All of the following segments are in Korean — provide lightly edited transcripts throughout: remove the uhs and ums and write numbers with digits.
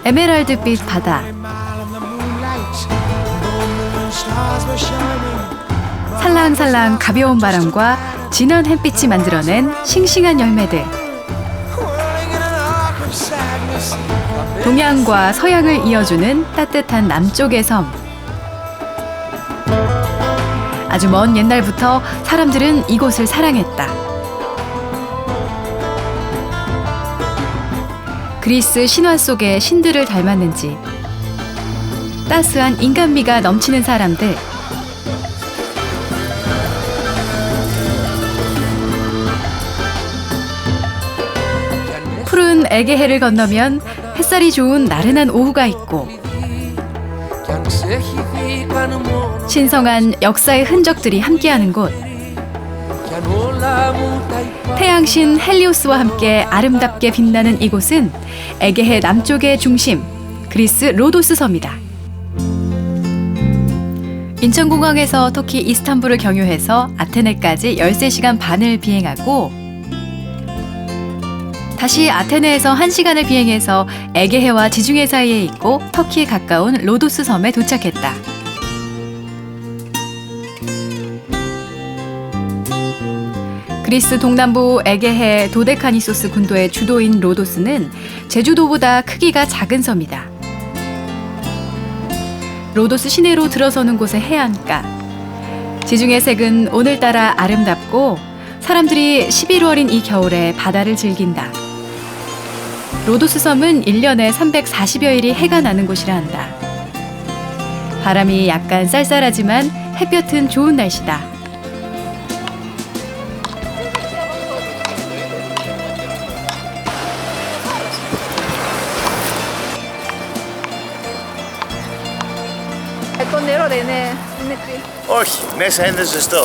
에메랄드빛 바다, 살랑살랑 가벼운 바람과 진한 햇빛이 만들어낸 싱싱한 열매들. 동양과 서양을 이어주는 따뜻한 남쪽의 섬. 아주 먼 옛날부터 사람들은 이곳을 사랑했다. 그리스 신화 속의 신들을 닮았는지 따스한 인간미가 넘치는 사람들. 푸른 에게해를 건너면 햇살이 좋은 나른한 오후가 있고 신성한 역사의 흔적들이 함께하는 곳. 태양신 헬리오스와 함께 아름답게 빛나는 이곳은 에게해 남쪽의 중심, 그리스 로도스 섬이다. 인천공항에서 터키 이스탄불을 경유해서 아테네까지 13시간 반을 비행하고 다시 아테네에서 1시간을 비행해서 에게해와 지중해 사이에 있고 터키에 가까운 로도스 섬에 도착했다. 그리스 동남부 에게해 도데카니소스 군도의 주도인 로도스는 제주도보다 크기가 작은 섬이다. 로도스 시내로 들어서는 곳의 해안가. 지중해 색은 오늘따라 아름답고 사람들이 11월인 이 겨울에 바다를 즐긴다. 로도스 섬은 1년에 340여일이 해가 나는 곳이라 한다. 바람이 약간 쌀쌀하지만 햇볕은 좋은 날씨다. Το νερό δεν είναι κρύο. Όχι, μέσα είναι ζεστό.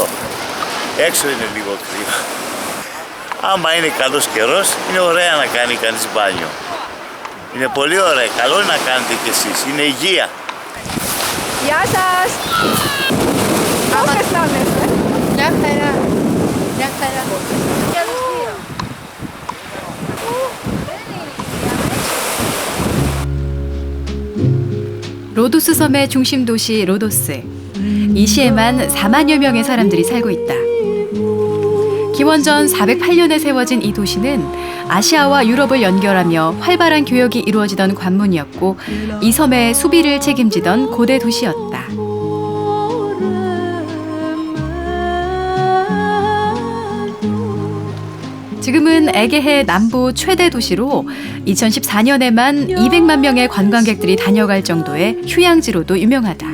Έξω είναι λίγο κρύο. Άμα είναι καλός καιρός, είναι ωραία να κάνει κανείς μπάνιο. Είναι πολύ ωραία, καλό είναι να κάνετε κι εσείς, είναι υγεία. Γεια σας! Πώς αισθάνεστε? Μια χαρά. Μια χαρά. 로도스 섬의 중심 도시 로도스. 이 시에만 4만여 명의 사람들이 살고 있다. 기원전 408년에 세워진 이 도시는 아시아와 유럽을 연결하며 활발한 교역이 이루어지던 관문이었고 이 섬의 수비를 책임지던 고대 도시였다. 지금은 에게해 남부 최대 도시로 2014년에만 200만 명의 관광객들이 다녀갈 정도의 휴양지로도 유명하다.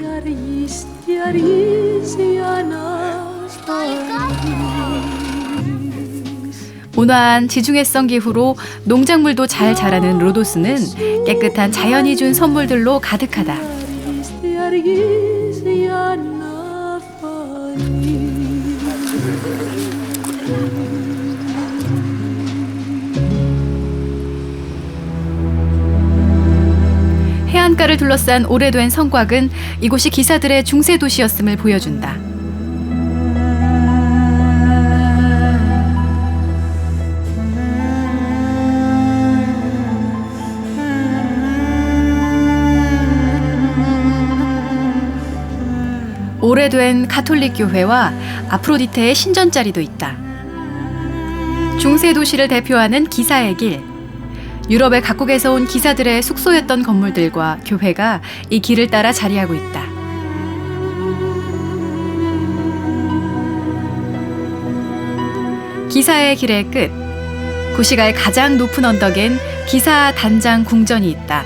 온화한 지중해성 기후로 농작물도 잘 자라는 로도스는 깨끗한 자연이 준 선물들로 가득하다. 해안가를 둘러싼 오래된 성곽은 이곳이 기사들의 중세 도시였음을 보여준다. 오래된 가톨릭 교회와 아프로디테의 신전자리도 있다. 중세 도시를 대표하는 기사의 길. 유럽의 각국에서 온 기사들의 숙소였던 건물들과 교회가 이 길을 따라 자리하고 있다. 기사의 길의 끝, 구시가의 가장 높은 언덕엔 기사 단장 궁전이 있다.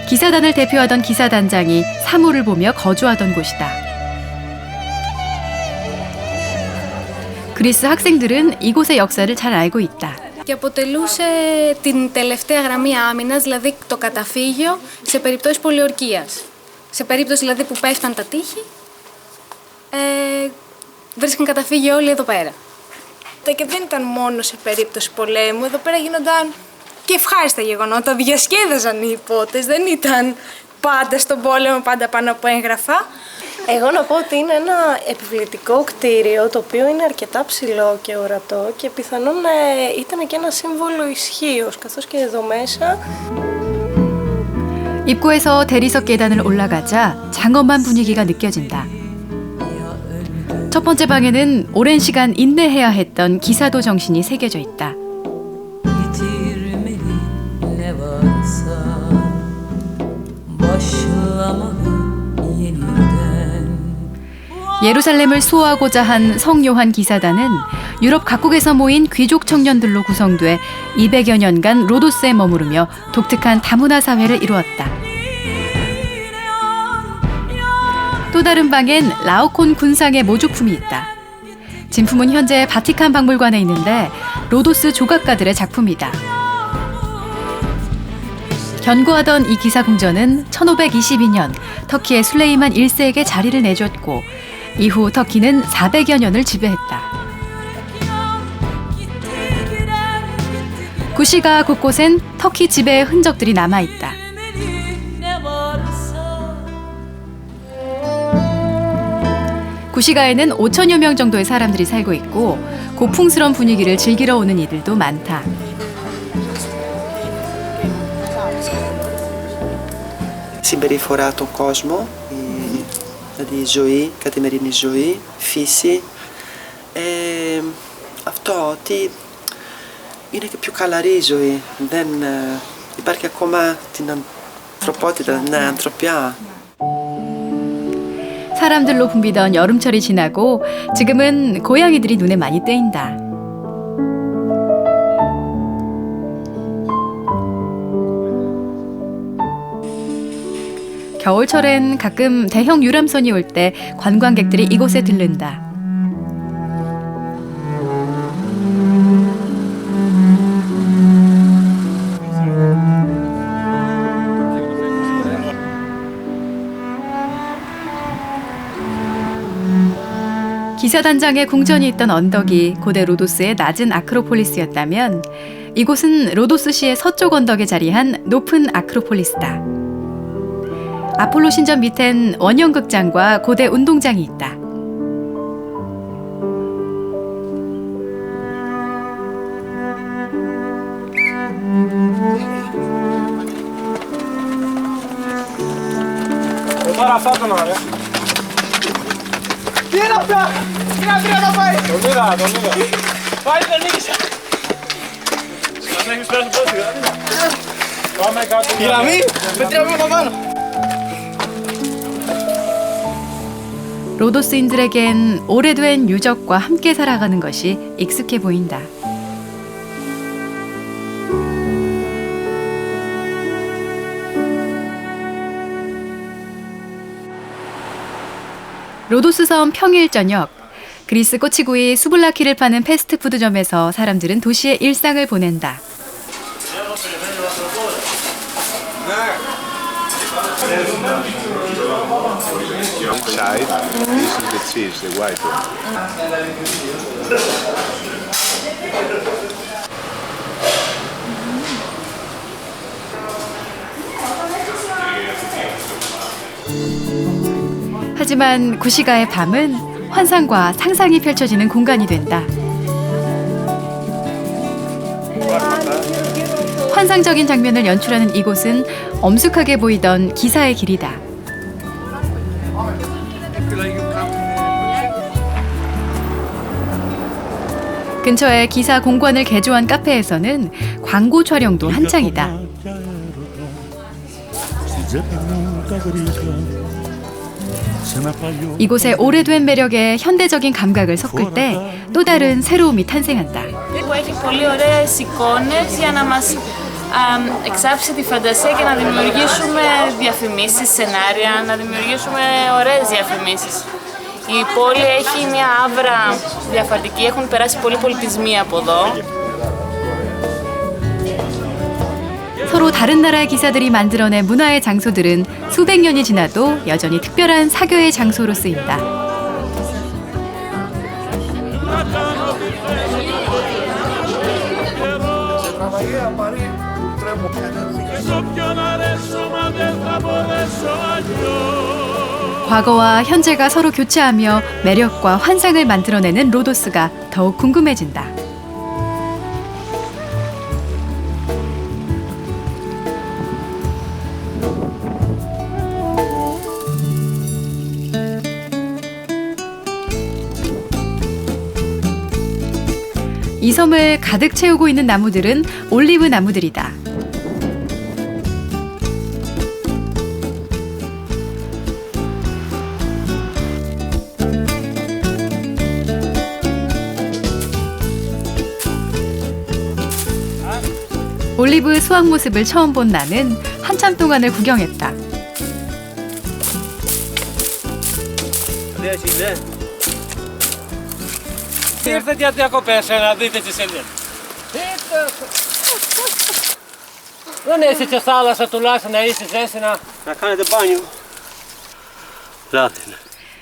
기사단을 대표하던 기사단장이 사물을 보며 거주하던 곳이다. 그리스 학생들은 이곳의 역사를 잘 알고 있다. Και αποτελούσε την τελευταία γραμμή άμυνας, δηλαδή το καταφύγιο, σε περιπτώσεις πολιορκίας. Σε περίπτωση δηλαδή που πέφταν τα τείχη, βρίσκαν καταφύγιο όλοι εδώ πέρα. Και δεν ήταν μόνο σε περίπτωση πολέμου, εδώ πέρα γίνονταν και ευχάριστα γεγονότα, διασκέδαζαν οι υπότες, δεν ήταν πάντα στον πόλεμο, πάντα πάνω από έγγραφα. Εγώ να πω ότι είναι ένα επιβλητικό κτίριο το οποίο είναι αρκετά ψηλό και ορατό και πιθανόν ήταν και ένα σύμβολο ισχύος, καθώς και εδώ μέσα. 입구에서 대리석 계단을 올라가자 장엄한 분위기가 느껴진다. 첫 번째 방에는 오랜 시간 인내해야 했던 기사도 정신이 새겨져 있다. 예루살렘을 수호하고자 한 성요한 기사단은 유럽 각국에서 모인 귀족 청년들로 구성돼 200여 년간 로도스에 머무르며 독특한 다문화 사회를 이루었다. 또 다른 방엔 라오콘 군상의 모조품이 있다. 진품은 현재 바티칸 박물관에 있는데 로도스 조각가들의 작품이다. 견고하던 이 기사궁전은 1522년 터키의 술레이만 1세에게 자리를 내줬고 이후 터키는 400여 년을 지배했다. 구시가 곳곳엔 터키 지배의 흔적들이 남아있다. 구시가에는 5천여 명 정도의 사람들이 살고 있고 고풍스러운 분위기를 즐기러 오는 이들도 많다. Συμπεριφορά τον κόσμο, δηλαδή η ζωή, καθημερινή ζωή, φύση. Αυτό ότι είναι και πιο χαλαρή η ζωή. Δεν υπάρχει ακόμα την ανθρωπότητα, την ανθρωπιά. 사람들로 붐비던 여름철이 지나고 지금은 고양이들이 눈에 많이 띄인다. 겨울철엔 가끔 대형 유람선이 올 때 관광객들이 이곳에 들른다. 기사단장의 궁전이 있던 언덕이 고대 로도스의 낮은 아크로폴리스였다면 이곳은 로도스시의 서쪽 언덕에 자리한 높은 아크로폴리스다. 아폴로 신전 밑엔 원형극장과 고대 운동장이 있다. Τι είναι αυτά! Τι να πάει! Τον είδα! Πάλι τον νίκησα! Αν έχεις πέρασε πόση, πάμε κάτω. Η γραμμή, με 3 βήματα πάνω. 로도스인들에겐 오래된 유적과 함께 살아가는 것이 익숙해 보인다. 로도스 섬 평일 저녁, 그리스 꼬치구이 수블라키를 파는 패스트푸드점에서 사람들은 도시의 일상을 보낸다. Inside, this is the cheese, the white one. 하지만 구시가의 밤은 환상과 상상이 펼쳐지는 공간이 된다. 환상적인 장면을 연출하는 이곳은 엄숙하게 보이던 기사의 길이다. 근처에 기사 공관을 개조한 카페에서는 광고 촬영도 한창이다. 이곳의 오래된 매력에 현대적인 감각을 섞을 때 또 다른 새로움이 탄생한다. Έχει πολύ ωραίες εικόνες για να μας εξάψει τη φαντασία και να δημιουργήσουμε διαφημίσεις, σενάρια, να δημιουργήσουμε ωραίες διαφημίσεις. Η πόλη έχει μια άβρα διαφορετική, έχουν περάσει πολλοί πολιτισμοί από εδώ. 서로 다른 나라의 기사들이 만들어낸 문화의 장소들은 수백 년이 지나도 여전히 특별한 사교의 장소로 쓰인다. Και σ' όποιον αρέσω, μα δεν θα μπορέσω αλλιώς. 과거와 현재가 서로 교차하며 매력과 환상을 만들어내는 로도스가 더욱 궁금해진다. 이 섬을 가득 채우고 있는 나무들은 올리브 나무들이다. 올리브 수확 모습을 처음 본 나는 한참 동안을 구경했다. Ήρθατε για διακοπές να δείτε τη σελίδα. Δεν είσαι και θάλασσα τουλάχιστον να είσαι ζέστη να κάνετε μπάνιο. 라떼.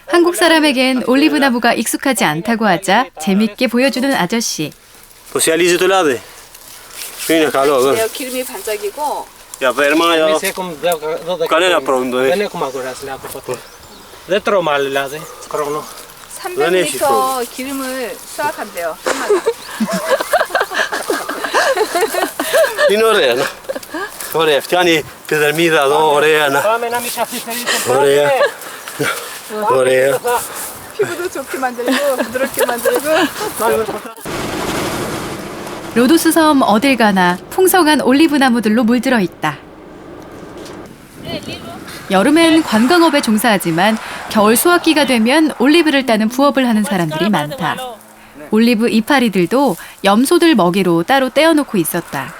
한국 사람에겐 올리브 나무가 익숙하지 않다고 하자 재밌게 보여주는 아저씨. Ποσιαλίζει το λάδι. Είναι καλό εδώ. 기름이 반짝이고 Για πέρμα, κανένα πρόβλημα. Δεν έχουμε αγοράσει λάδι ποτέ. Δεν τρώμε άλλο λάδι χρόνο. 300리터 기름을 수확한대요. Είναι ωραία. Ωραία, φτιάνει πιδερμίδα εδώ, ωραία. Πάμε να μην καθυστερήσουμε. Ωραία. Ωραία. 피부도 좋게 만들고 부드럽게 만들고. 로도스 섬 어딜 가나 풍성한 올리브 나무들로 물들어 있다. 여름엔 관광업에 종사하지만 겨울 수확기가 되면 올리브를 따는 부업을 하는 사람들이 많다. 올리브 이파리들도 염소들 먹이로 따로 떼어놓고 있었다.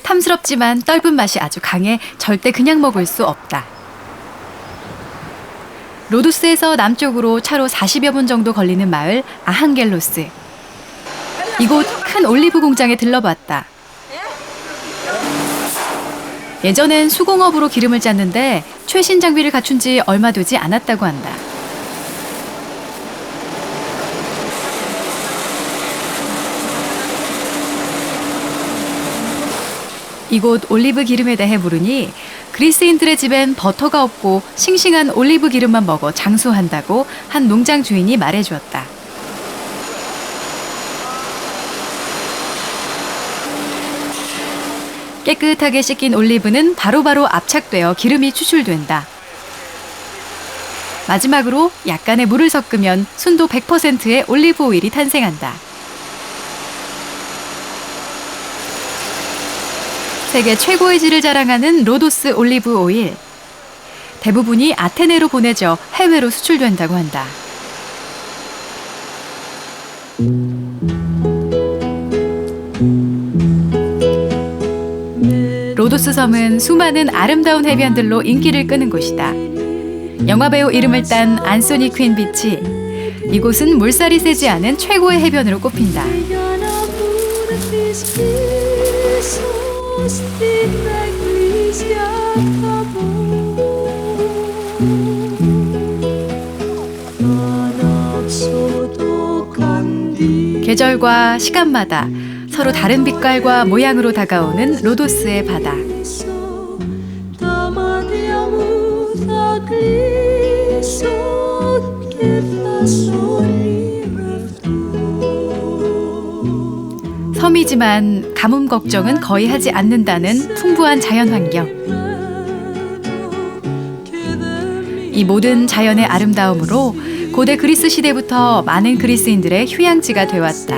탐스럽지만 떫은 맛이 아주 강해 절대 그냥 먹을 수 없다. 로도스에서 남쪽으로 차로 40여 분 정도 걸리는 마을 아항겔로스. 이곳 큰 올리브 공장에 들러봤다. 예전엔 수공업으로 기름을 짰는데 최신 장비를 갖춘 지 얼마 되지 않았다고 한다. 이곳 올리브 기름에 대해 물으니 그리스인들의 집엔 버터가 없고 싱싱한 올리브 기름만 먹어 장수한다고 한 농장 주인이 말해주었다. 깨끗하게 씻긴 올리브는 바로바로 압착되어 기름이 추출된다. 마지막으로 약간의 물을 섞으면 순도 100%의 올리브 오일이 탄생한다. 세계 최고의 질을 자랑하는 로도스 올리브 오일. 대부분이 아테네로 보내져 해외로 수출된다고 한다. 로도스 섬은 수많은 아름다운 해변들로 인기를 끄는 곳이다. 영화배우 이름을 딴 안소니 퀸 비치. 이곳은 물살이 세지 않은 최고의 해변으로 꼽힌다. 계절과 시간마다 서로 다른 빛깔과 모양으로 다가오는 로도스의 바다. 섬이지만 가뭄 걱정은 거의 하지 않는다는 풍부한 자연 환경. 이 모든 자연의 아름다움으로 고대 그리스 시대부터 많은 그리스인들의 휴양지가 되었다.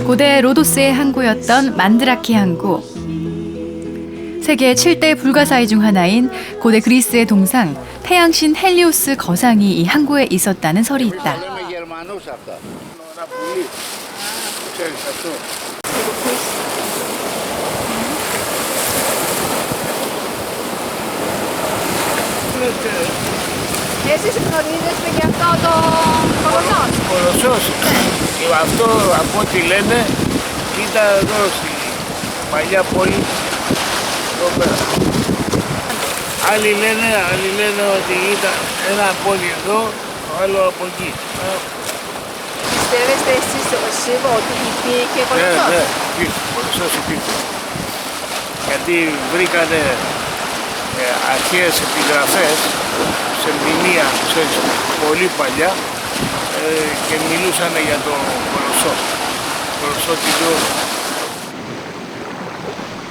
고대 로도스의 항구였던 만드라키 항구. 세계 7대 불가사의 중 하나인 고대 그리스의 동상 태양신 헬리오스 거상이 이 항구에 있었다는 설이 있다. γνωρίζετε γι' αυτό το Κολοσσός? Κολοσσός. Και αυτό από ό,τι λένε ήταν εδώ στη παλιά πόλη. Εδώ πέρα. Άλλοι λένε ότι ήταν ένα πόδι εδώ, το άλλο από εκεί. Πιστεύετε εσείς σίγουρα ότι υπήρχε Κολοσσός? Ναι, υπήρχε. Κολοσσός υπήρχε. Γιατί βρήκανε αρχαίες επιγραφές σε μνημεία, ξέρεις, πολύ παλιά και μιλούσαν για τον Κολοσσό. Κολοσσό τυδό.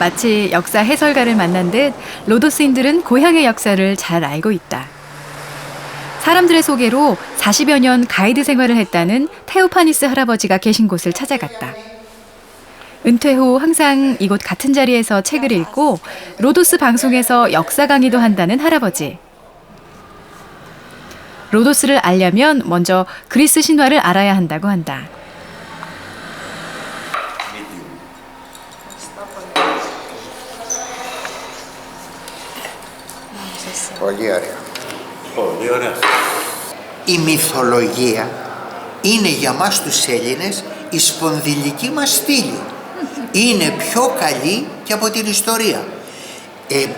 마치 역사 해설가를 만난 듯 로도스인들은 고향의 역사를 잘 알고 있다. 사람들의 소개로 40여 년 가이드 생활을 했다는 테오파니스 할아버지가 계신 곳을 찾아갔다. 은퇴 후 항상 이곳 같은 자리에서 책을 읽고 로도스 방송에서 역사 강의도 한다는 할아버지. 로도스를 알려면 먼저 그리스 신화를 알아야 한다고 한다. Πολύ ωραία. Πολύ ωραία. Η μυθολογία είναι για μας τους Έλληνες η σπονδυλική μας στήλη. Είναι πιο καλή και από την ιστορία.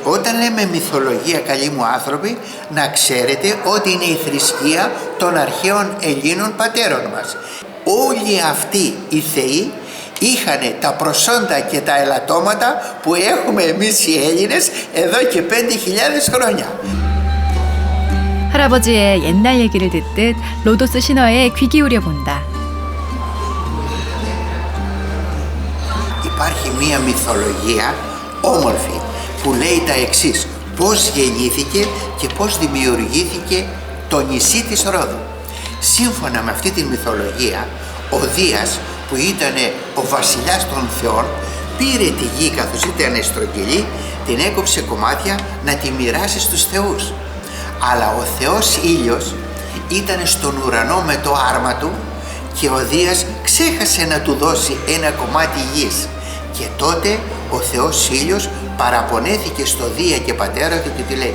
Όταν λέμε μυθολογία, καλοί μου άνθρωποι, να ξέρετε ότι είναι η θρησκεία των αρχαίων Ελλήνων πατέρων μας. Όλοι αυτοί οι θεοί είχαν τα προσόντα και τα ελαττώματα που έχουμε εμείς οι Έλληνες εδώ και 5.000 χρόνια. 할아버지의 옛날 얘기를 듣듯 로도스 신화에 귀 기울여 본다. Υπάρχει μία μυθολογία όμορφη που λέει τα εξής: πώς γεννήθηκε και πώς δημιουργήθηκε το νησί της Ρόδου. Σύμφωνα με αυτή τη μυθολογία, ο Δίας, που ήταν ο βασιλιάς των θεών, πήρε τη γη καθώς ήταν στρογγυλή, την έκοψε κομμάτια να τη μοιράσει στους θεούς. Αλλά ο Θεός Ήλιος ήταν στον ουρανό με το άρμα του και ο Δίας ξέχασε να του δώσει ένα κομμάτι γης. Και τότε ο Θεός Ήλιος παραπονέθηκε στο Δία και πατέρα του και του λέει: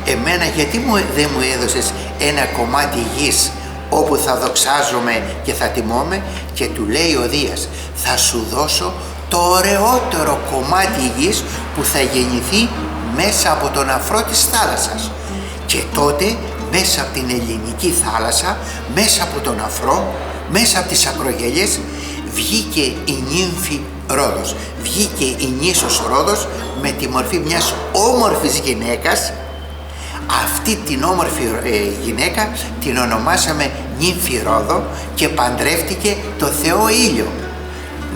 εμένα γιατί δεν μου έδωσες ένα κομμάτι γης όπου θα δοξάζομαι και θα τιμώμε? Και του λέει ο Δίας: θα σου δώσω το ωραιότερο κομμάτι γης που θα γεννηθεί μέσα από τον αφρό της θάλασσας. Και τότε μέσα από την ελληνική θάλασσα, μέσα από τον αφρό, μέσα από τις ακρογελιές βγήκε η νύμφη Ρόδος. Βγήκε η νήσος Ρόδος με τη μορφή μιας όμορφης γυναίκας. Αυτή την όμορφη γυναίκα την ονομάσαμε νύμφη Ρόδο και παντρεύτηκε το Θεό Ήλιο.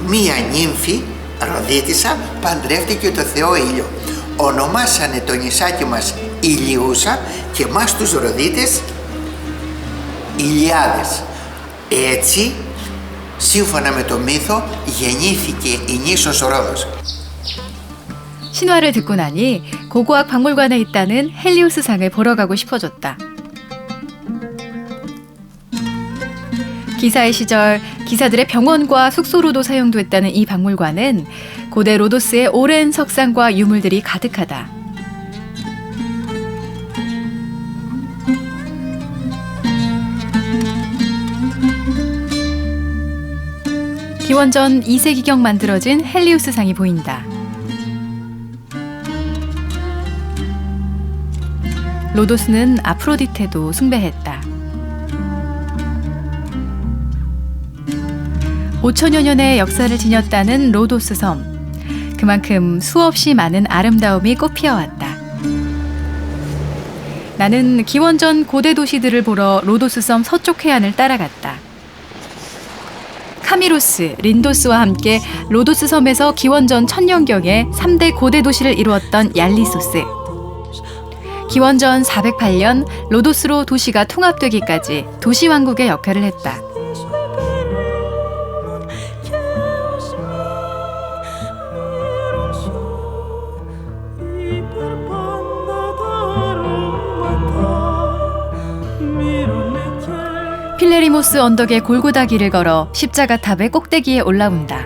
Μία νύμφη Ροδίτισσα παντρεύτηκε το Θεό Ήλιο. Ονομάσανε το νησάκι μας Ηλιούσα και μας τους Ροδίτες Ηλιάδες. Έτσι, σύμφωνα με το μύθο, γεννήθηκε η νήσος Ρόδος. 신화를 듣고 나니 고고학 박물관에 있다는 헬리우스상을 보러 가고 싶어졌다. 기사의 시절 기사들의 병원과 숙소로도 사용됐다는 이 박물관은 고대 로도스의 오랜 석상과 유물들이 가득하다. 기원전 2세기경 만들어진 헬리우스상이 보인다. 로도스는 아프로디테도 숭배했다. 5천여 년의 역사를 지녔다는 로도스 섬. 그만큼 수없이 많은 아름다움이 꽃피어왔다. 나는 기원전 고대 도시들을 보러 로도스 섬 서쪽 해안을 따라갔다. 카미로스, 린도스와 함께 로도스 섬에서 기원전 1000년경에 3대 고대 도시를 이루었던 얄리소스. 기원전 408년 로도스로 도시가 통합되기까지 도시왕국의 역할을 했다. 필레리모스 언덕의 골고다 길을 걸어 십자가탑의 꼭대기에 올라온다.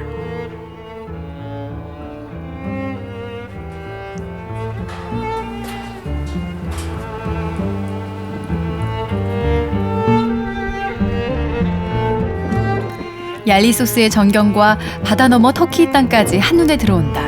얄리소스의 전경과 바다 너머 터키 땅까지 한눈에 들어온다.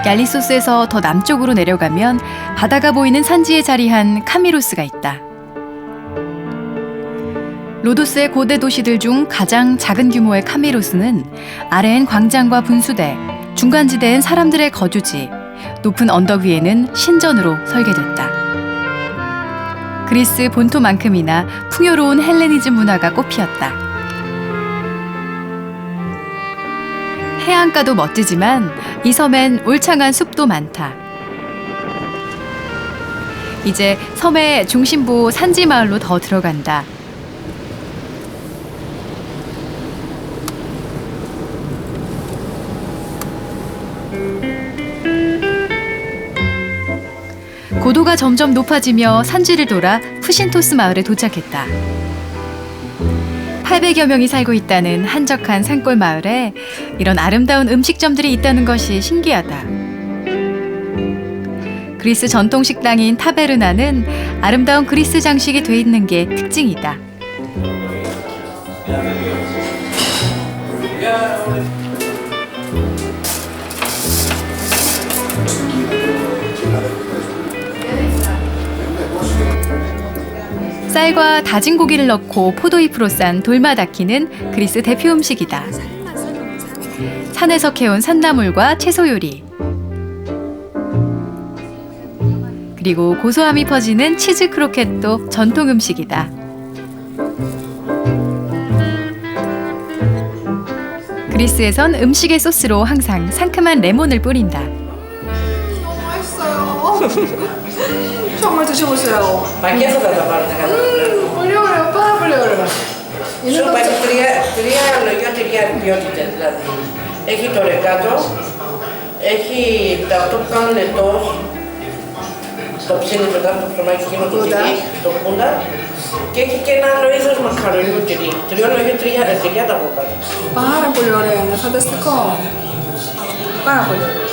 얄리소스에서 더 남쪽으로 내려가면 바다가 보이는 산지에 자리한 카미로스가 있다. 로도스의 고대 도시들 중 가장 작은 규모의 카미로스는 아래엔 광장과 분수대, 중간지대엔 사람들의 거주지, 높은 언덕 위에는 신전으로 설계됐다. 그리스 본토만큼이나 풍요로운 헬레니즘 문화가 꽃피었다. 해안가도 멋지지만 이 섬엔 울창한 숲도 많다. 이제 섬의 중심부 산지 마을로 더 들어간다. 고도가 점점 높아지며 산지를 돌아 푸신토스 마을에 도착했다. 800여 명이 살고 있다는 한적한 산골 마을에 이런 아름다운 음식점들이 있다는 것이 신기하다. 그리스 전통 식당인 타베르나는 아름다운 그리스 장식이 돼 있는 게 특징이다. 쌀과 다진 고기를 넣고 포도잎으로 싼 돌마다키는 그리스 대표 음식이다. 산에서 캐온 산나물과 채소 요리, 그리고 고소함이 퍼지는 치즈 크로켓도 전통 음식이다. 그리스에선 음식의 소스로 항상 상큼한 레몬을 뿌린다. 정말 드셔보세요. Πακέτο θα τα πάρετε καλά. Πολύ ωραίο, πάρα πολύ ωραίο. Σούπα έχει τρία λογιώτηρια ποιότητες. Δηλαδή, έχει το ρεκάτο, έχει αυτό που κάνουν ετός, το ψήνι μετά το ψωμάκι εκείνο το τυρί, το πούντα, και έχει και ένα άλλο είδος μακαρονίου τυρί. Τυριά τα από κάτω. Πάρα πολύ ωραίο, είναι φανταστικό. Πάρα πολύ ωραίο.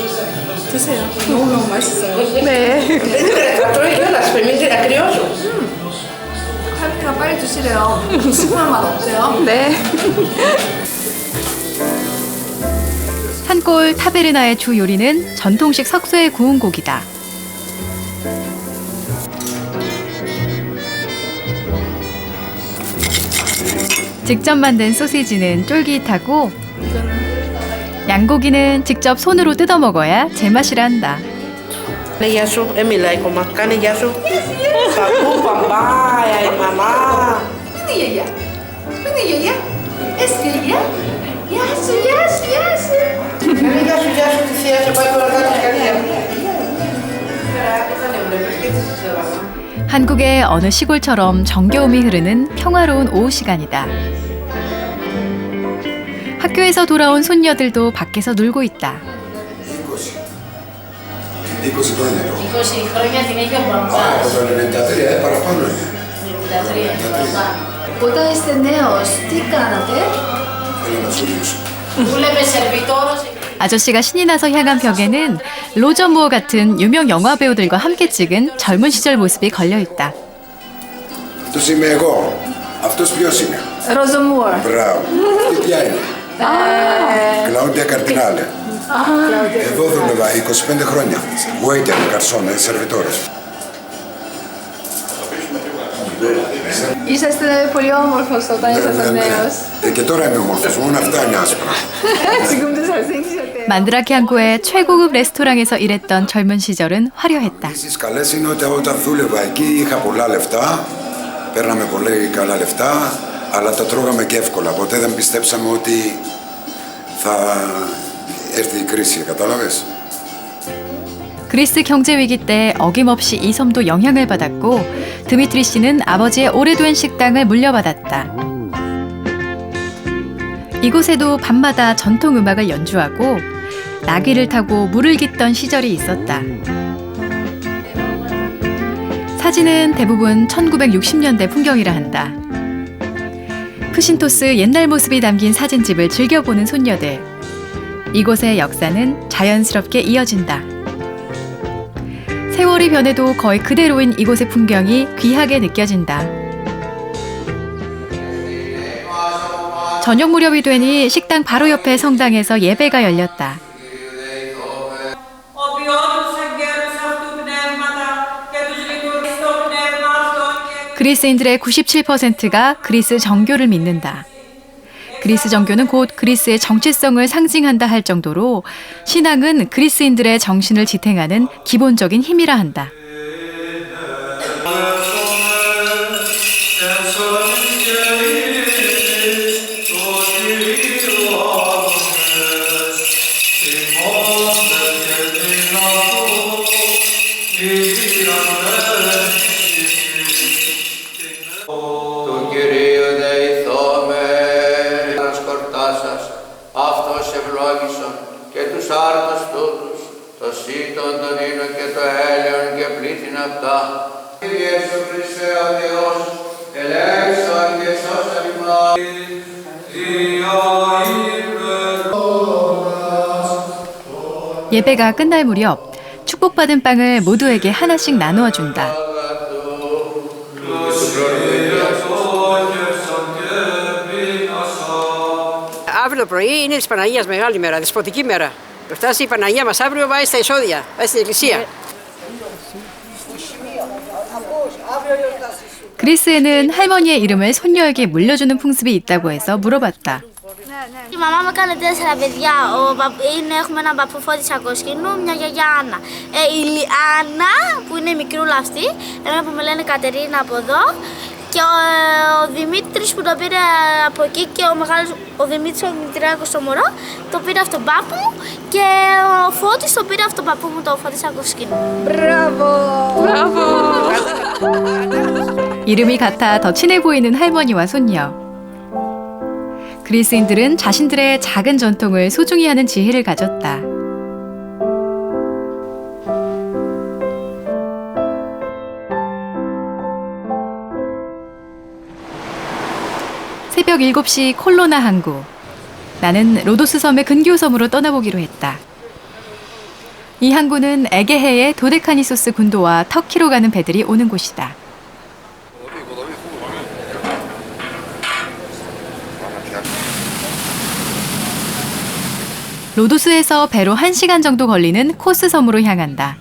너무 맛있어요. 네. Τρώει κιόλας, πεμίζει ακριώσου. 할머니가 빨리 드시래요. 시큼한 맛 어때요? 네. 산골 타베르나의 주 요리는 전통식 석쇠에 구운 고기다. 직접 만든 소시지는 쫄깃하고 양고기는 직접 손으로 뜯어 먹어야 제맛이란다. Ναι, γεια σου, μιλάει κομμά. Κάνε γεια σου. Παππού, παπάια, η μαμά. Είναι η γιαγιά. Είναι η γιαγιά. Εσύ η γιαγιά. Γεια σου, γεια σου, γεια σου. Κάνε γεια σου, γεια σου, τη θεία σε πάει τώρα κάτω. Κάνε γεια. 한국의 어느 시골처럼 정겨움이 흐르는 평화로운 오후 시간이다. 학교에서 돌아온 손녀들도 밖에서 놀고 있다. 20 χρόνια. 20 χρόνια την έχει ο μπαμπάς. Από το 93, παραπάνω είναι. 93. Όταν είστε νέος, τι κάνατε? Θέλω να σου λύσω. δούλευε σερβιτόρος. 아저씨가 신이 나서 향한 벽에는 로저 무어 같은 유명 영화 배우들과 함께 찍은 젊은 시절 모습이 걸려 있다. Αυτός είμαι εγώ. Αυτός ποιος είναι? Roger Moore. Μπράβο. Τι ποια είναι? Κλαούντια Καρδινάλε. Εδώ δούλευα 25 χρόνια. Waiter, καρσόνα, σερβιτόρος. Είσαστε πολύ όμορφος όταν ήσασταν νέος. Και τώρα είμαι όμορφος, μόνο αυτά είναι άσπρα. 지금도 잘생기셨대요. 만드라케 항구의 최고급 레스토랑에서 일했던 젊은 시절은 화려했다. Τις καλές είναι ότι όταν δούλευα εκεί είχα πολλά λεφτά, παίρναμε πολύ καλά λεφτά, αλλά τα τρώγαμε και εύκολα. Ποτέ δεν πιστέψαμε ότι θα έρθει η κρίση, κατάλαβες. 그리스 경제 위기 때 어김없이 이 섬도 영향을 받았고 드미트리 씨는 아버지의 오래된 식당을 물려받았다. 이곳에도 밤마다 전통 음악을 연주하고 나귀를 타고 물을 깃던 시절이 있었다. 사진은 대부분 1960년대 풍경이라 한다. 나크신토스 옛날 모습이 담긴 사진집을 즐겨보는 손녀들. 이곳의 역사는 자연스럽게 이어진다. 세월이 변해도 거의 그대로인 이곳의 풍경이 귀하게 느껴진다. 저녁 무렵이 되니 식당 바로 옆에 성당에서 예배가 열렸다. 그리스인들의 97%가 그리스 정교를 믿는다. 그리스 정교는 곧 그리스의 정체성을 상징한다 할 정도로 신앙은 그리스인들의 정신을 지탱하는 기본적인 힘이라 한다. 예배가 끝날 무렵 축복받은 빵을 모두에게 하나씩 나누어 준다. Αύριο το πρωί είναι της Παναγίας μεγάλη μέρα, δεσποτική μέρα. Θα φτάσει η Παναγία μας αύριο, πάει στα εισόδια, πάει στην εκκλησία. 그리스에는 할머니의 이름을 손녀에게 물려주는 풍습이 있다고 해서 물어봤다. Η μαμά μου έκανε 4 παιδιά. Έχουμε έναν παππού Φώτη Σακοσκήνου, μια γιαγιά Άννα. Η Λιάννα που είναι η μικρούλα αυτή, εμένα που με λένε Κατερίνα από εδώ. Και ο Δημήτρης που το πήρε από εκεί και ο Δημήτρης ο Δημητριάκος στο μωρό το πήρε από τον πάππου μου και ο Φώτης το πήρε από τον παππού μου, το Φώτη Σακοσκήνου. Μπράβο! Μπράβο! 이름이 같아 더 친해 보이는 할머니와 손녀. 그리스인들은 자신들의 작은 전통을 소중히 하는 지혜를 가졌다. 새벽 7시 콜로나 항구. 나는 로도스 섬의 근교 섬으로 떠나보기로 했다. 이 항구는 에게해의 도데카니소스 군도와 터키로 가는 배들이 오는 곳이다. 로도스에서 배로 1시간 정도 걸리는 코스 섬으로 향한다.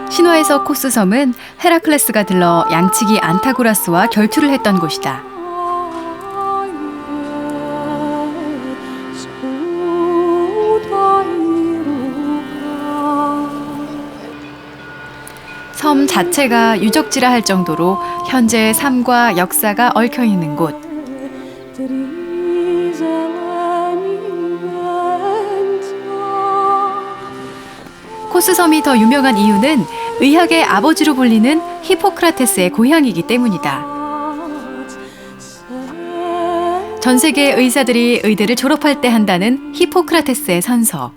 신화에서 코스 섬은 헤라클레스가 들러 양치기 안타고라스와 결투를 했던 곳이다. 섬 자체가 유적지라 할 정도로 현재의 삶과 역사가 얽혀 있는 곳. 코스섬이 더 유명한 이유는 의학의 아버지로 불리는 히포크라테스의 고향이기 때문이다. 전 세계 의사들이 의대를 졸업할 때 한다는 히포크라테스의 선서.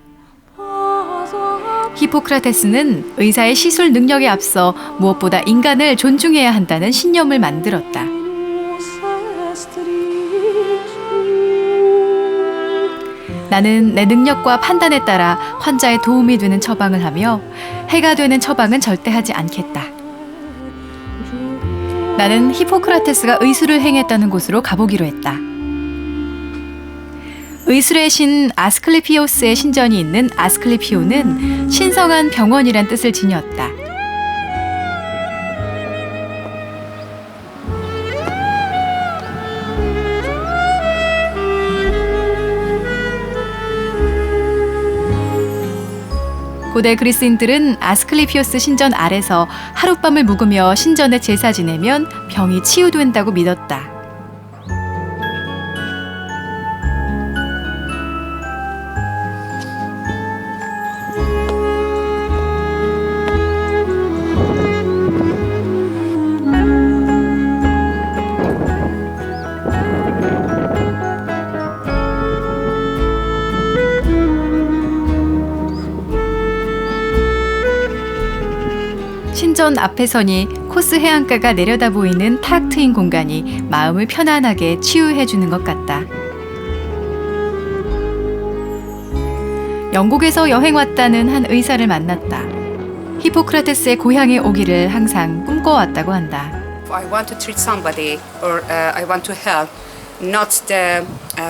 히포크라테스는 의사의 시술 능력에 앞서 무엇보다 인간을 존중해야 한다는 신념을 만들었다. 나는 내 능력과 판단에 따라 환자에 도움이 되는 처방을 하며 해가 되는 처방은 절대 하지 않겠다. 나는 히포크라테스가 의술을 행했다는 곳으로 가보기로 했다. 의술의 신 아스클레피오스의 신전이 있는 아스클레피오는 신성한 병원이란 뜻을 지녔다. 고대 그리스인들은 아스클레피오스 신전 아래서 하룻밤을 묵으며 신전에 제사 지내면 병이 치유된다고 믿었다. 신전 앞에 서니 코스 해안가가 내려다 보이는 탁 트인 공간이 마음을 편안하게 치유해주는 것 같다. 영국에서 여행 왔다는 한 의사를 만났다. 히포크라테스의 고향에 오기를 항상 꿈꿔왔다고 한다. I want to treat somebody or I want to help, not the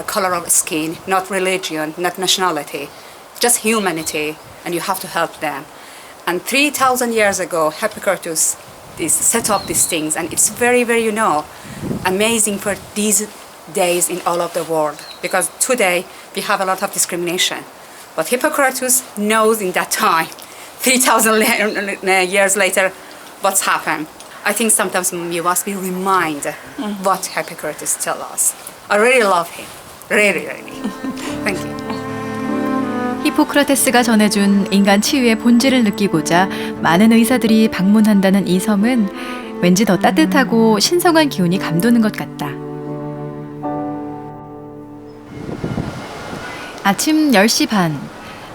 color of skin, not religion, not nationality, just humanity, and you have to help them. And 3,000 years ago, Hippocrates set up these things, and it's very, very, amazing for these days in all of the world, because today we have a lot of discrimination. But Hippocrates knows in that time, 3,000 years later, what's happened. I think sometimes you must be reminded what Hippocrates tell us. I really love him. Really, really. Thank you. 히포크라테스가 전해준 인간 치유의 본질을 느끼고자 많은 의사들이 방문한다는 이 섬은 왠지 더 따뜻하고 신성한 기운이 감도는 것 같다. 아침 10시 반,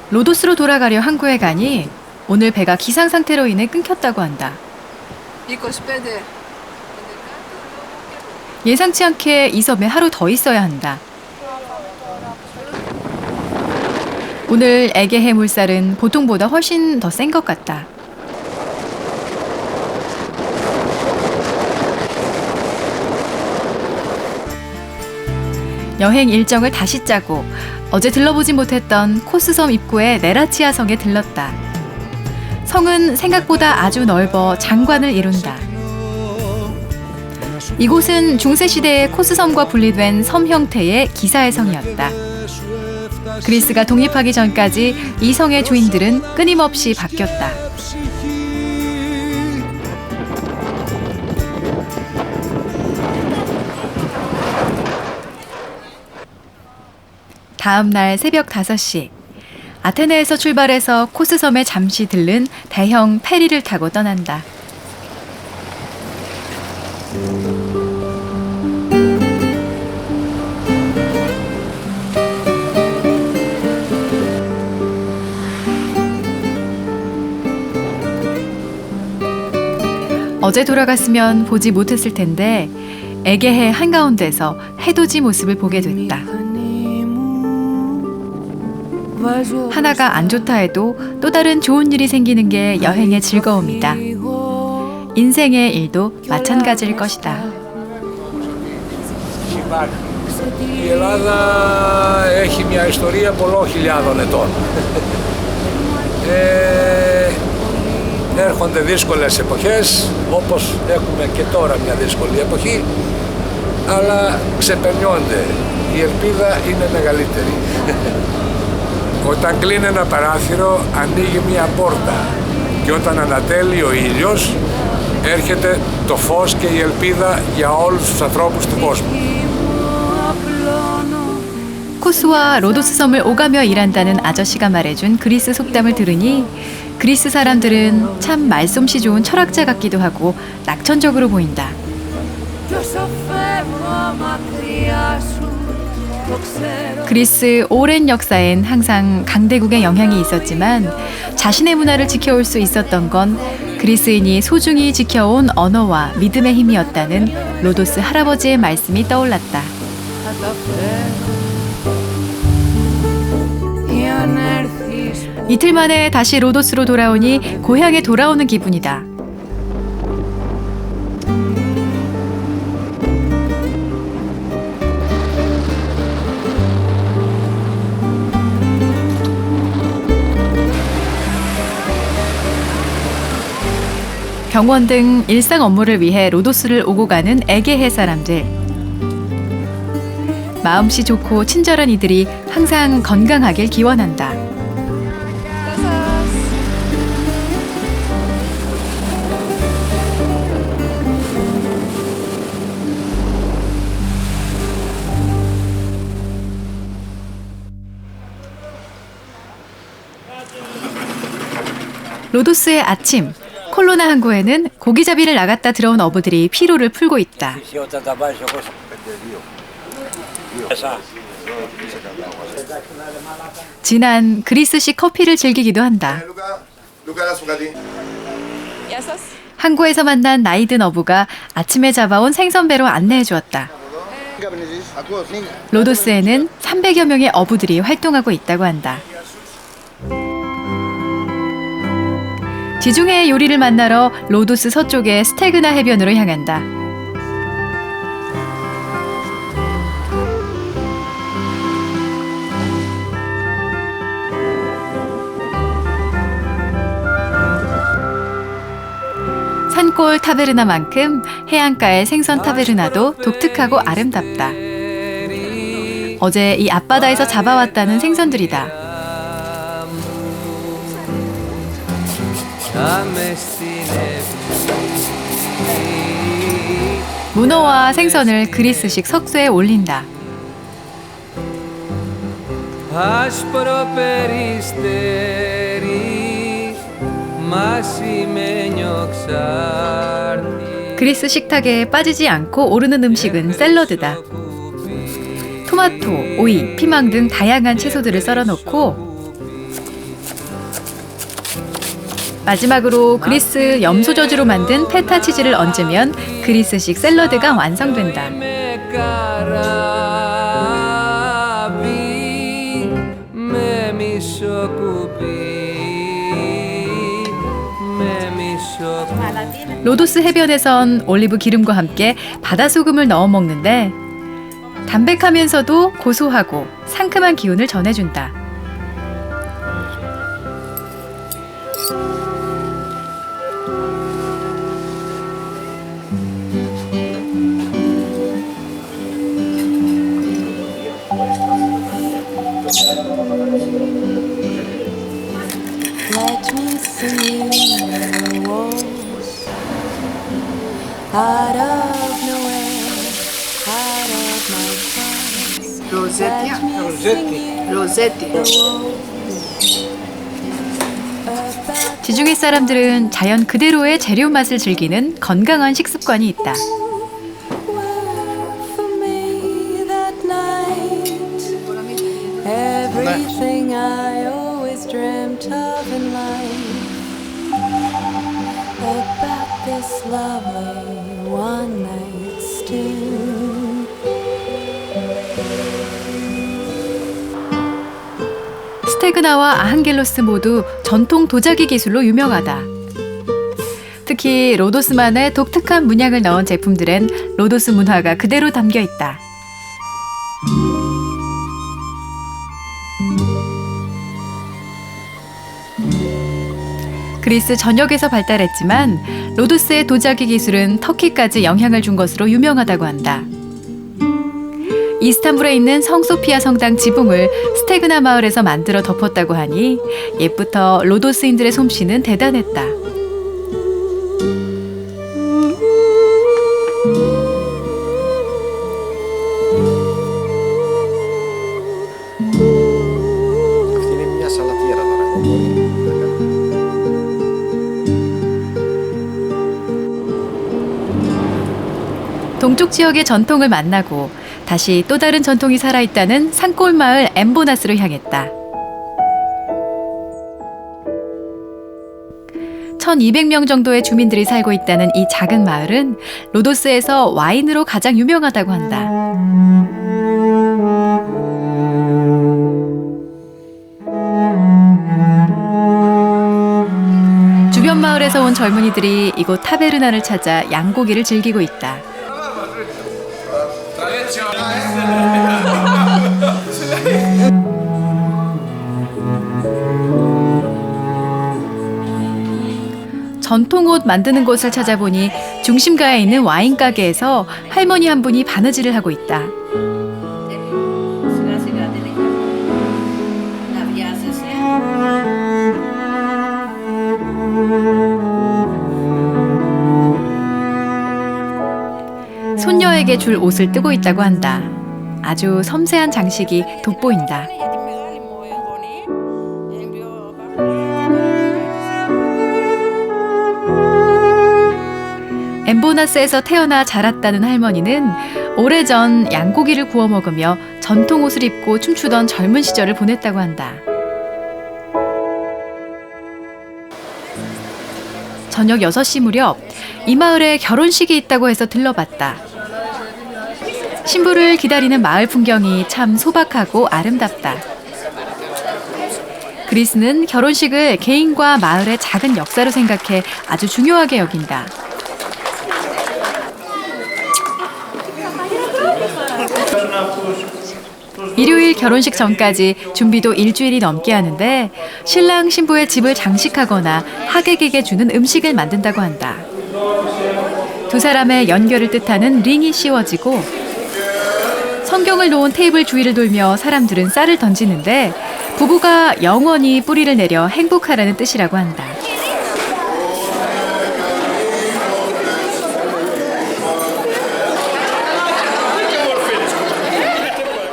로도스로 돌아가려 항구에 가니 오늘 배가 기상 상태로 인해 끊겼다고 한다. 25. 예상치 않게 이 섬에 하루 더 있어야 한다. 오늘 에게해 물살은 보통보다 훨씬 더 센 것 같다. 여행 일정을 다시 짜고 어제 들러보지 못했던 코스섬 입구의 네라치아 성에 들렀다. 성은 생각보다 아주 넓어 장관을 이룬다. 이곳은 중세시대의 코스섬과 분리된 섬 형태의 기사의 성이었다. 그리스가 독립하기 전까지 이 성의 주인들은 끊임없이 바뀌었다. 다음 날 새벽 5시, 아테네에서 출발해서 코스섬에 잠시 들른 대형 페리를 타고 떠난다. 어제 돌아갔으면 보지 못했을 텐데 에게해 한가운데서 해돋이 모습을 보게 됐다. 하나가 안 좋다 해도 또 다른 좋은 일이 생기는 게 여행의 즐거움이다. 인생의 일도 마찬가지일 것이다. Η Ελλάδα έχει μια ιστορία πολλών χιλιάδων ετών. Έρχονται δύσκολες εποχές, όπως έχουμε και τώρα μια δύσκολη εποχή, αλλά ξεπερνιόνται. Η ελπίδα είναι μεγαλύτερη. Όταν κλείνει ένα παράθυρο, ανοίγει μια πόρτα και όταν ανατέλει ο ήλιος, έρχεται το φως και η ελπίδα για όλους τους ανθρώπους του κόσμου. 코스와 로도스 섬을 오가며 일한다는 아저씨가 말해준 그리스 속담을 들으니 그리스 사람들은 참 말솜씨 좋은 철학자 같기도 하고 낙천적으로 보인다. 그리스 오랜 역사엔 항상 강대국의 영향이 있었지만 자신의 문화를 지켜올 수 있었던 건 그리스인이 소중히 지켜온 언어와 믿음의 힘이었다는 로도스 할아버지의 말씀이 떠올랐다. 이틀 만에 다시 로도스로 돌아오니 고향에 돌아오는 기분이다. 병원 등 일상 업무를 위해 로도스를 오고 가는 에게해 사람들. 마음씨 좋고 친절한 이들이 항상 건강하길 기원한다. 로도스의 아침. 콜로나 항구에는 고기잡이를 나갔다 들어온 어부들이 피로를 풀고 있다. 진한 그리스식 커피를 즐기기도 한다. 항구에서 만난 나이든 어부가 아침에 잡아온 생선배로 안내해 주었다. 로도스에는 300여 명의 어부들이 활동하고 있다고 한다. 지중해의 요리를 만나러 로도스 서쪽의 스테그나 해변으로 향한다. 산골 타베르나만큼 해안가의 생선 타베르나도 독특하고 아름답다. 어제 이 앞바다에서 잡아왔다는 생선들이다. 문어와 생선을 그리스식 석쇠에 올린다. 그리스 식탁에 빠지지 않고 오르는 음식은 샐러드다. 토마토, 오이, 피망 등 다양한 채소들을 썰어 놓고 마지막으로 그리스 염소저주로 만든 페타 치즈를 얹으면 그리스식 샐러드가 완성된다. 로도스 해변에선 올리브 기름과 함께 바다소금을 넣어 먹는데 담백하면서도 고소하고 상큼한 기운을 전해준다. 로제티. 지중해 사람들은 자연 그대로의 재료 맛을 즐기는 건강한 식습관이 있다. Everything I always dreamt of in life, about this lovely one night stand. 스테그나와 아항겔로스 모두 전통 도자기 기술로 유명하다. 특히 로도스만의 독특한 문양을 넣은 제품들엔 로도스 문화가 그대로 담겨 있다. 그리스 전역에서 발달했지만 로도스의 도자기 기술은 터키까지 영향을 준 것으로 유명하다고 한다. 이스탄불에 있는 성소피아 성당 지붕을 스테그나 마을에서 만들어 덮었다고 하니 옛부터 로도스인들의 솜씨는 대단했다. 동쪽 지역의 전통을 만나고 다시 또 다른 전통이 살아있다는 산골 마을 엠보나스로 향했다. 1200명 정도의 주민들이 살고 있다는 이 작은 마을은 로도스에서 와인으로 가장 유명하다고 한다. 주변 마을에서 온 젊은이들이 이곳 타베르나를 찾아 양고기를 즐기고 있다. 전통 옷 만드는 곳을 찾아보니 중심가에 있는 와인 가게에서 할머니 한 분이 바느질을 하고 있다. 손녀에게 줄 옷을 뜨고 있다고 한다. 아주 섬세한 장식이 돋보인다. 엠보나스에서 태어나 자랐다는 할머니는 오래전 양고기를 구워 먹으며 전통 옷을 입고 춤추던 젊은 시절을 보냈다고 한다. 저녁 6시 무렵 이 마을에 결혼식이 있다고 해서 들러봤다. 신부를 기다리는 마을 풍경이 참 소박하고 아름답다. 그리스는 결혼식을 개인과 마을의 작은 역사로 생각해 아주 중요하게 여긴다. 일요일 결혼식 전까지 준비도 일주일이 넘게 하는데 신랑 신부의 집을 장식하거나 하객에게 주는 음식을 만든다고 한다. 두 사람의 연결을 뜻하는 링이 씌워지고 성경을 놓은 테이블 주위를 돌며 사람들은 쌀을 던지는데 부부가 영원히 뿌리를 내려 행복하라는 뜻이라고 한다.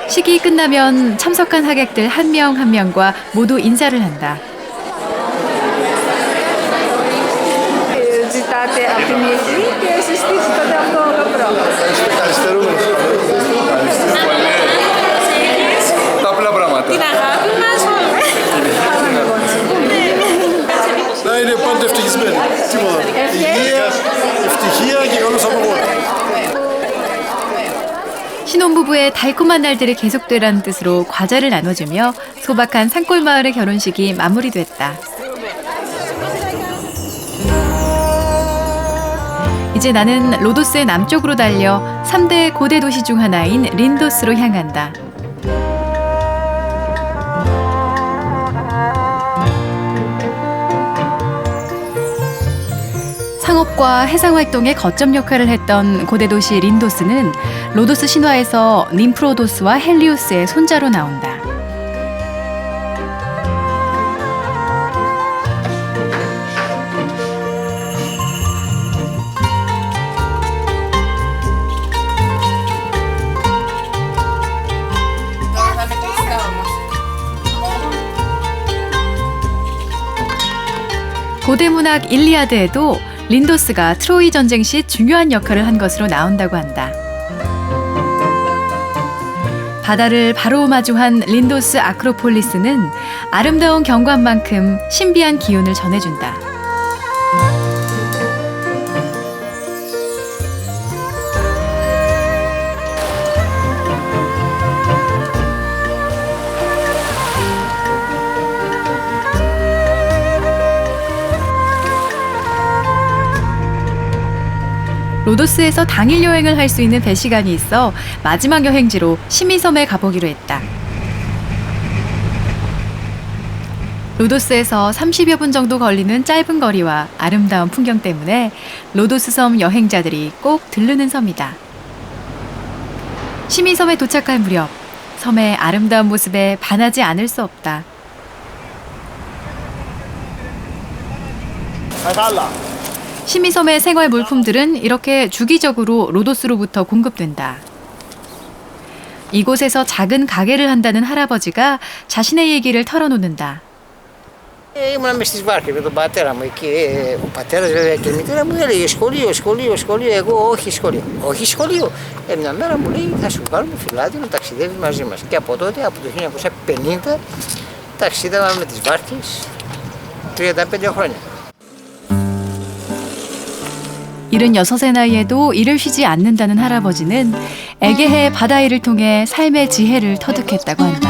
식이 끝나면 참석한 하객들 한 명 한 명과 모두 인사를 한다. Ζητάτε από τη μύτη και εσείς ζητάτε από το γαμπρό. Τα απλά πράγματα. Την αγάπη μας όλα. Να είναι πάντα ευτυχισμένοι. Τίποτα. Υγεία, ευτυχία και καλώς απογόνοι. 신혼부부의 달콤한 날들이 계속되라는 뜻으로 과자를 나눠주며 소박한 산골마을의 결혼식이 마무리됐다. 이제 나는 로도스의 남쪽으로 달려 3대 고대 도시 중 하나인 린도스로 향한다. 상업과 해상활동의 거점 역할을 했던 고대 도시 린도스는 로도스 신화에서 님프로도스와 헬리오스의 손자로 나온다. 고대 문학 일리아드에도 린도스가 트로이 전쟁 시 중요한 역할을 한 것으로 나온다고 한다. 바다를 바로 마주한 린도스 아크로폴리스는 아름다운 경관만큼 신비한 기운을 전해준다. 로도스에서 당일 여행을 할 수 있는 배 시간이 있어 마지막 여행지로 시미섬에 가보기로 했다. 로도스에서 30여 분 정도 걸리는 짧은 거리와 아름다운 풍경 때문에 로도스 섬 여행자들이 꼭 들르는 섬이다. 시미섬에 도착할 무렵 섬의 아름다운 모습에 반하지 않을 수 없다. 시미섬의 생활 물품들은 이렇게 주기적으로 로도스로부터 공급된다. 이곳에서 작은 가게를 한다는 할아버지가 자신의 얘기를 털어놓는다. Ήμουνα μες στις βάρκες με τον πατέρα μου εκεί. Ο πατέρας βέβαια και η μητέρα μου έλεγε σχολείο. Εγώ όχι σχολείο. Όχι σχολείο. Μια μέρα μου λέει θα σου πάρουμε φυλάδιο να ταξιδεύει μαζί μας. Και από τότε, από το 1950, ταξίδευαμε με τις βάρκες 35 χρόνια. 76의 나이에도 일을 쉬지 않는다는 할아버지는 에게해 바다 일을 통해 삶의 지혜를 터득했다고 한다.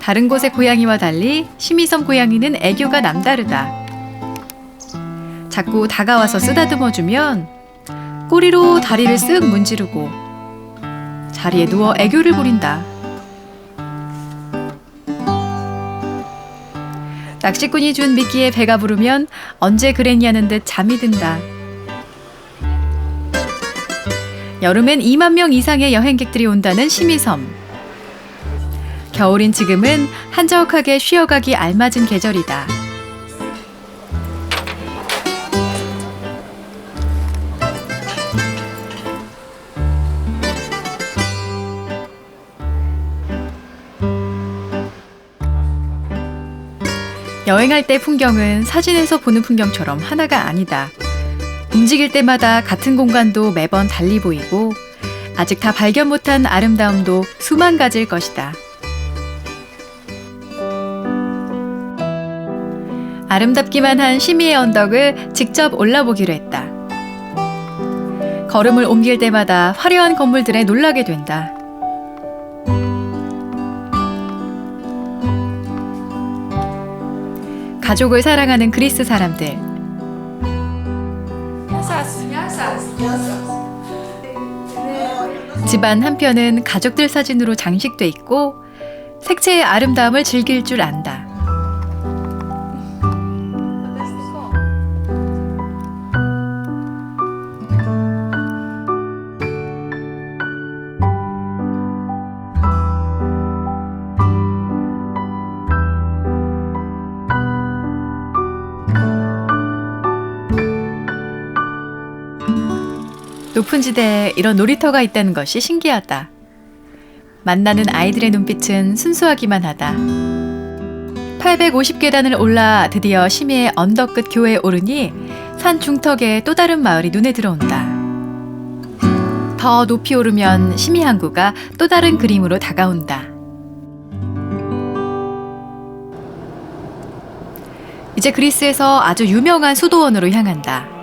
다른 곳의 고양이와 달리 시미섬 고양이는 애교가 남다르다. 자꾸 다가와서 쓰다듬어주면 꼬리로 다리를 쓱 문지르고 자리에 누워 애교를 부린다. 낚시꾼이 준 미끼에 배가 부르면 언제 그랬냐는 듯 잠이 든다. 여름엔 2만 명 이상의 여행객들이 온다는 시미섬. 겨울인 지금은 한적하게 쉬어가기 알맞은 계절이다. 여행할 때 풍경은 사진에서 보는 풍경처럼 하나가 아니다. 움직일 때마다 같은 공간도 매번 달리 보이고 아직 다 발견 못한 아름다움도 수만 가지일 것이다. 아름답기만 한 시미의 언덕을 직접 올라보기로 했다. 걸음을 옮길 때마다 화려한 건물들에 놀라게 된다. 가족을 사랑하는 그리스 사람들. 집안 한편은 가족들 사진으로 장식돼 있고 색채의 아름다움을 즐길 줄 안다. 높은 지대에 이런 놀이터가 있다는 것이 신기하다. 만나는 아이들의 눈빛은 순수하기만 하다. 850계단을 올라 드디어 심의의 언덕 끝 교회에 오르니 산 중턱에 또 다른 마을이 눈에 들어온다. 더 높이 오르면 심의 항구가 또 다른 그림으로 다가온다. 이제 그리스에서 아주 유명한 수도원으로 향한다.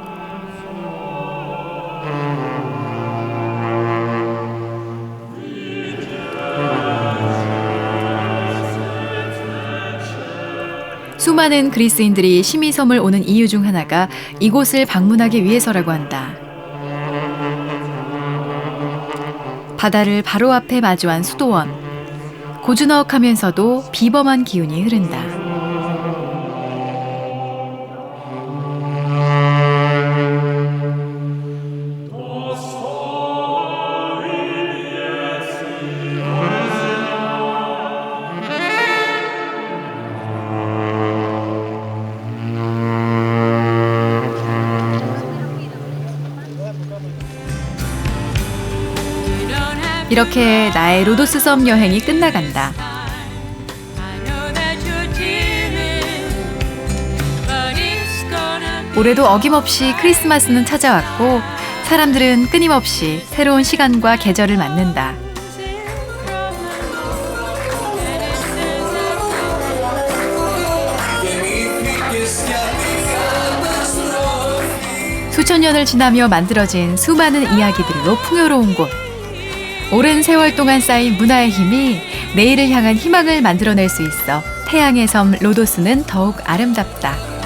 수많은 그리스인들이 시미섬을 오는 이유 중 하나가 이곳을 방문하기 위해서라고 한다. 바다를 바로 앞에 마주한 수도원. 고즈넉하면서도 비범한 기운이 흐른다. 이렇게 나의 로도스 섬 여행이 끝나간다. 올해도 어김없이 크리스마스는 찾아왔고 사람들은 끊임없이 새로운 시간과 계절을 맞는다. 수천 년을 지나며 만들어진 수많은 이야기들로 풍요로운 곳. 오랜 세월 동안 쌓인 문화의 힘이 내일을 향한 희망을 만들어낼 수 있어 태양의 섬 로도스는 더욱 아름답다.